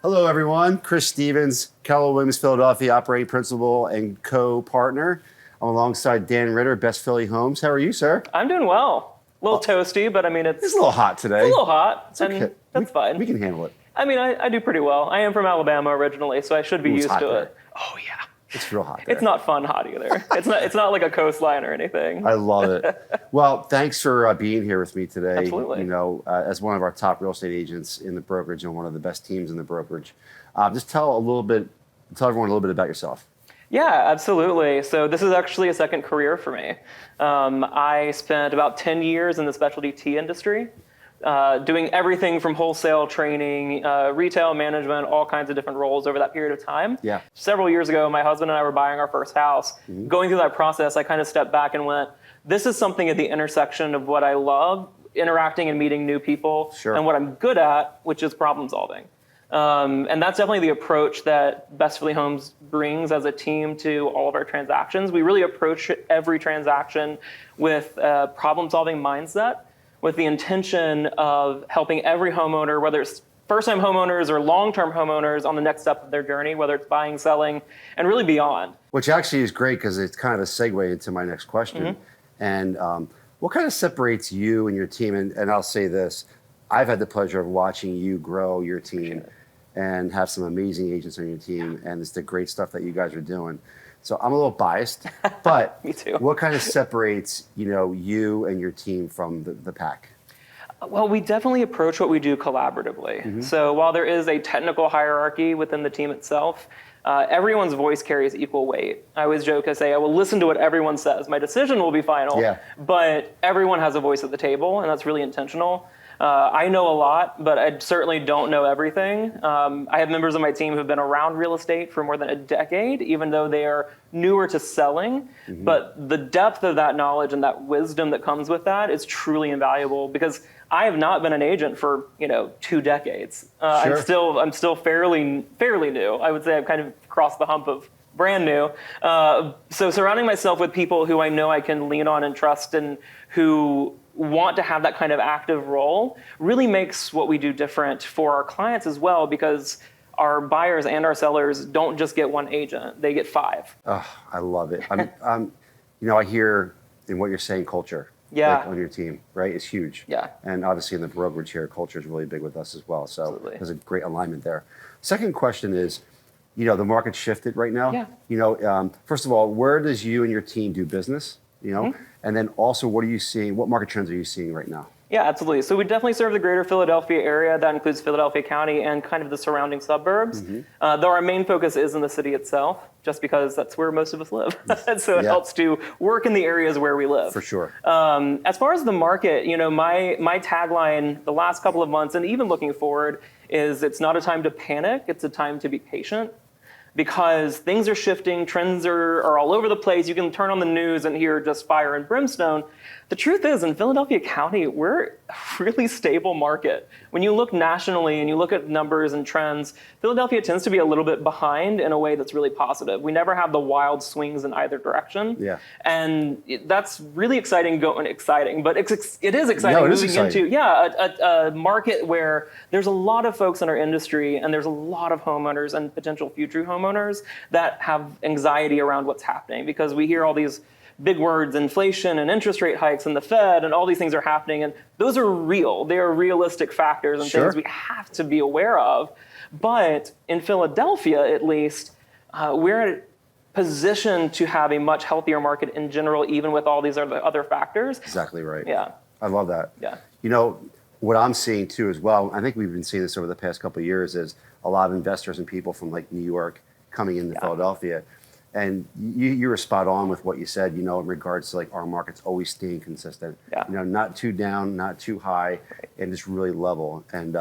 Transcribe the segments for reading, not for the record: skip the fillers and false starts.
Hello, everyone. Chris Stevens, Keller Williams Philadelphia operating principal and co-partner. I'm alongside Dan Ritter, Best Philly Homes. How are you, sir? I'm doing well. A little toasty, but I mean, it's a little hot today. a little hot, It's okay. and that's fine. We can handle it. I mean, I do pretty well. I am from Alabama originally, so I should be Ooh, it's used hot to there. it. Oh yeah. It's real hot there. It's not fun hot either. It's not like a coastline or anything. I love it. Well, thanks for being here with me today. Absolutely. You know, as one of our top real estate agents in the brokerage and one of the best teams in the brokerage, just tell everyone a little bit about yourself. Yeah, absolutely. So this is actually a second career for me. I spent about 10 years in the specialty tea industry, doing everything from wholesale training, retail management, all kinds of different roles over that period of time. Yeah. Several years ago, my husband and I were buying our first house. Mm-hmm. Going through that process, I kind of stepped back and went, this is something at the intersection of what I love, interacting and meeting new people, Sure. and what I'm good at, which is problem solving. And that's definitely the approach that Best Philly Homes brings as a team to all of our transactions. We really approach every transaction with a problem-solving mindset, with the intention of helping every homeowner, whether it's first-time homeowners or long-term homeowners, on the next step of their journey, whether it's buying, selling, and really beyond. Which actually is great because it's kind of a segue into my next question. Mm-hmm. And what kind of separates you and your team? And I'll say this, I've had the pleasure of watching you grow your team and have some amazing agents on your team, and it's the great stuff that you guys are doing. So I'm a little biased, but Me too. What kind of separates you and your team from the pack? Well, we definitely approach what we do collaboratively. Mm-hmm. So while there is a technical hierarchy within the team itself, everyone's voice carries equal weight. I always joke, I say, I will listen to what everyone says. My decision will be final, but everyone has a voice at the table, and that's really intentional. I know a lot, but I certainly don't know everything. I have members of my team who've been around real estate for more than a decade, even though they are newer to selling. Mm-hmm. But the depth of that knowledge and that wisdom that comes with that is truly invaluable, because I have not been an agent for 2 decades. Sure. I'm still fairly new. I would say I've kind of crossed the hump of brand new. So surrounding myself with people who I know I can lean on and trust, and who want to have that kind of active role, really makes what we do different for our clients as well, because our buyers and our sellers don't just get one agent, they get 5. Oh, I love it. I hear in what you're saying, culture on your team, right? It's huge. Yeah. And obviously in the brokerage here, culture is really big with us as well. So Absolutely. There's a great alignment there. Second question is, the market shifted right now. Yeah. First of all, where does you and your team do business? Mm-hmm. And then also, what are you seeing? What market trends are you seeing right now? Yeah, absolutely. So we definitely serve the greater Philadelphia area. That includes Philadelphia County and kind of the surrounding suburbs. Mm-hmm. Though our main focus is in the city itself, just because that's where most of us live. So it helps to work in the areas where we live. For sure. As far as the market, my tagline the last couple of months, and even looking forward, is it's not a time to panic, it's a time to be patient. Because things are shifting, trends are all over the place. You can turn on the news and hear just fire and brimstone. The truth is, in Philadelphia County, we're a really stable market. When you look nationally and you look at numbers and trends, Philadelphia tends to be a little bit behind in a way that's really positive. We never have the wild swings in either direction. Yeah. And that's really exciting, but it is exciting moving into a market where there's a lot of folks in our industry, and there's a lot of homeowners and potential future homeowners that have anxiety around what's happening, because we hear all these big words, inflation and interest rate hikes and the Fed, and all these things are happening, and those are real. They are realistic factors and things we have to be aware of. But in Philadelphia, at least, we're in a position to have a much healthier market in general, even with all these other factors. Exactly right. Yeah. I love that. Yeah. What I'm seeing too as well, I think we've been seeing this over the past couple of years, is a lot of investors and people from like New York coming into Philadelphia. And you were spot on with what you said, in regards to like our market's always staying consistent. Yeah. Not too down, not too high, and just really level. And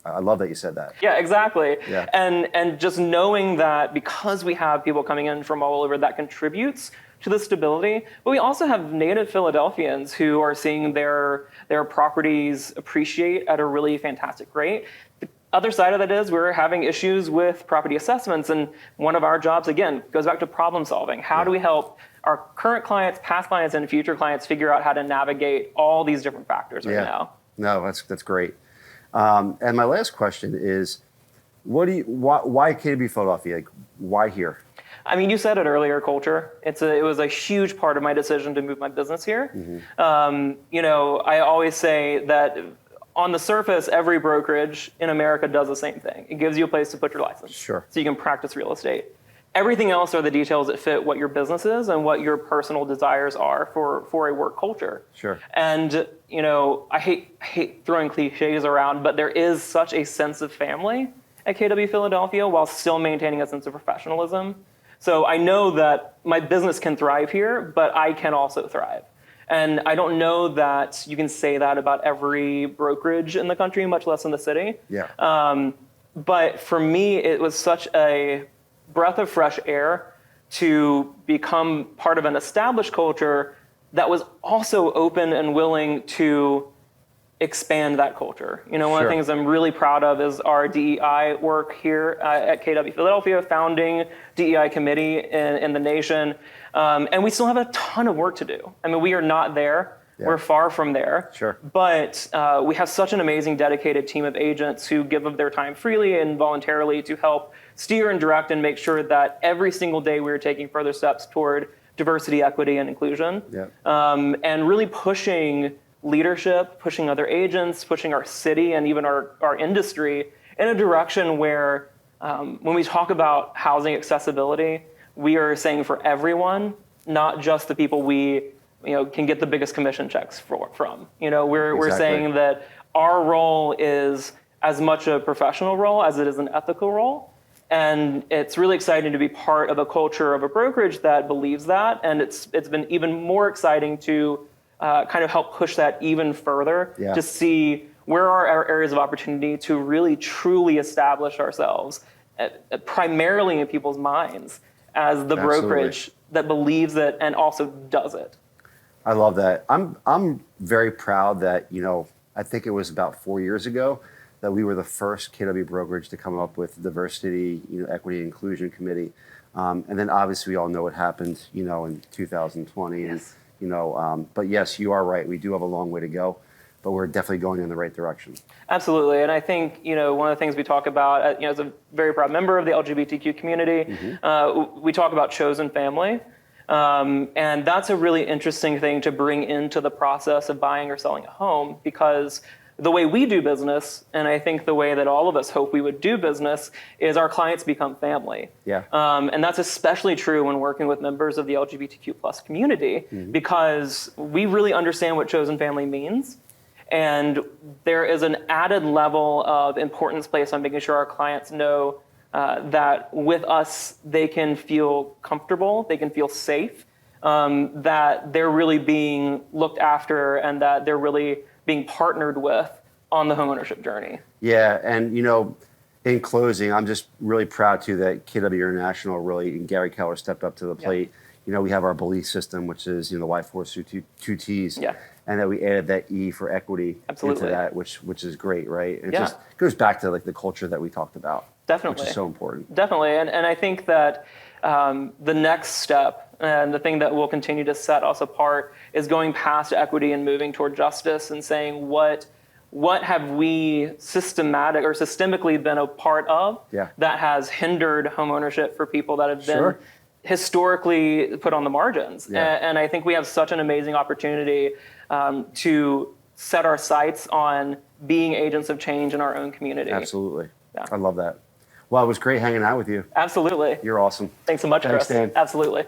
I love that you said that. Yeah, exactly. Yeah. And just knowing that because we have people coming in from all over, that contributes to the stability. But we also have native Philadelphians who are seeing their properties appreciate at a really fantastic rate. The other side of that is we're having issues with property assessments, and one of our jobs, again, goes back to problem solving. How do we help our current clients, past clients, and future clients figure out how to navigate all these different factors right now? No, that's great. And my last question is, Why KW Philadelphia? Like, why here? I mean, you said it earlier, culture. It was a huge part of my decision to move my business here. I always say that on the surface, every brokerage in America does the same thing. It gives you a place to put your license. Sure. So you can practice real estate. Everything else are the details that fit what your business is and what your personal desires are for a work culture. Sure. And, I hate throwing cliches around, but there is such a sense of family at KW Philadelphia while still maintaining a sense of professionalism. So I know that my business can thrive here, but I can also thrive. And I don't know that you can say that about every brokerage in the country, much less in the city. Yeah. But for me, it was such a breath of fresh air to become part of an established culture that was also open and willing to expand that culture. One of the things I'm really proud of is our DEI work here at KW Philadelphia, founding DEI committee in the nation. And we still have a ton of work to do. I mean, we are not there. Yeah. We're far from there. Sure. But we have such an amazing, dedicated team of agents who give of their time freely and voluntarily to help steer and direct and make sure that every single day we're taking further steps toward diversity, equity, and inclusion. Yeah. And really pushing leadership, pushing other agents, pushing our city and even our industry in a direction where when we talk about housing accessibility, we are saying for everyone, not just the people we can get the biggest commission checks from. We're saying that our role is as much a professional role as it is an ethical role. And it's really exciting to be part of a culture of a brokerage that believes that. And it's been even more exciting to kind of help push that even further to see where are our areas of opportunity to really truly establish ourselves primarily in people's minds as the brokerage that believes it and also does it. I love that. I'm very proud that, I think it was about 4 years ago that we were the first KW brokerage to come up with diversity, equity, and inclusion committee. And then obviously we all know what happened, in 2020. Yes. And, but yes, you are right. We do have a long way to go, but we're definitely going in the right direction. Absolutely. And I think, one of the things we talk about, as a very proud member of the LGBTQ community, we talk about chosen family. And that's a really interesting thing to bring into the process of buying or selling a home, because the way we do business, and I think the way that all of us hope we would do business, is our clients become family. Yeah. And that's especially true when working with members of the LGBTQ plus community, because we really understand what chosen family means. And there is an added level of importance placed on making sure our clients know that with us, they can feel comfortable, they can feel safe, that they're really being looked after and that they're really being partnered with on the homeownership journey. Yeah, and in closing, I'm just really proud too that KW International and Gary Keller stepped up to the plate. Yeah. We have our belief system, which is the Y4 two T's, and that we added that E for equity into that, which is great, right? And it just goes back to the culture that we talked about. Definitely. Which is so important. Definitely, and I think that the next step and the thing that will continue to set us apart is going past equity and moving toward justice and saying what have we systemically been a part of that has hindered homeownership for people that have been historically put on the margins. And I think we have such an amazing opportunity to set our sights on being agents of change in our own community. Absolutely. Yeah. I love that. Well, it was great hanging out with you. Absolutely. You're awesome. Thanks so much, Chris. Dan. Absolutely.